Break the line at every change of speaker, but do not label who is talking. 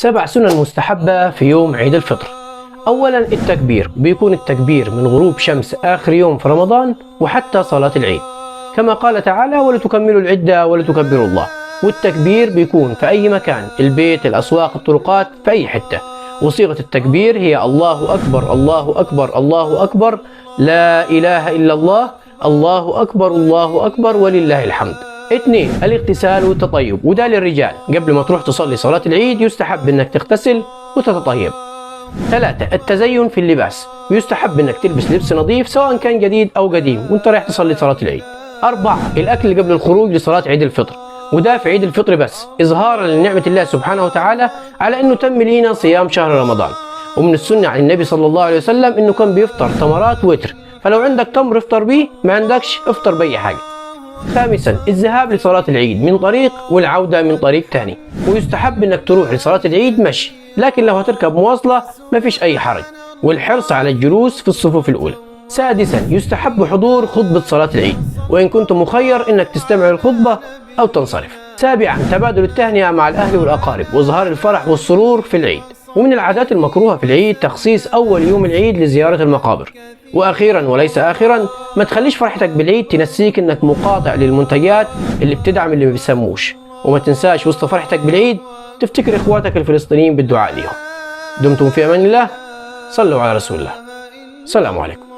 7 سنن مستحبة في يوم عيد الفطر. أولا التكبير، بيكون التكبير من غروب شمس آخر يوم في رمضان وحتى صلاة العيد، كما قال تعالى ولتكملوا العدة ولتكبروا الله. والتكبير بيكون في أي مكان، البيت، الأسواق، الطرقات، في أي حتة. وصيغة التكبير هي الله أكبر الله أكبر الله أكبر لا إله إلا الله، الله أكبر الله أكبر ولله الحمد. 2 الاغتسال والتطيب، وده للرجال، قبل ما تروح تصلي صلاة العيد يستحب انك تغتسل وتتطيب. 3 التزين في اللباس، يستحب انك تلبس لبس نظيف سواء كان جديد او قديم وانت رايح تصلي صلاة العيد. 4 الاكل قبل الخروج لصلاة عيد الفطر، وده في عيد الفطر بس اظهارا لنعمة الله سبحانه وتعالى على انه تم لينا صيام شهر رمضان. ومن السنة عن النبي صلى الله عليه وسلم انه كان بيفطر تمرات وتر، فلو عندك تمر افطر بيه، ما عندكش افطر بأي حاجة. 5 الذهاب لصلاة العيد من طريق والعودة من طريق تاني، ويستحب انك تروح لصلاة العيد مشي، لكن لو هتركب مواصلة مفيش اي حرج، والحرص على الجلوس في الصفوف الاولى. 6 يستحب حضور خطبة صلاة العيد، وان كنت مخير انك تستمع الخطبة او تنصرف. 7 تبادل التهنئة مع الاهل والاقارب واظهار الفرح والسرور في العيد. ومن العادات المكروهة في العيد تخصيص أول يوم العيد لزيارة المقابر. وأخيرا وليس آخرا، ما تخليش فرحتك بالعيد تنسيك إنك مقاطع للمنتجات اللي بتدعم اللي ما بيسموش. وما تنساش وسط فرحتك بالعيد تفتكر إخواتك الفلسطينيين بالدعاء ليهم. دمتم في أمان الله، صلوا على رسول الله. السلام عليكم.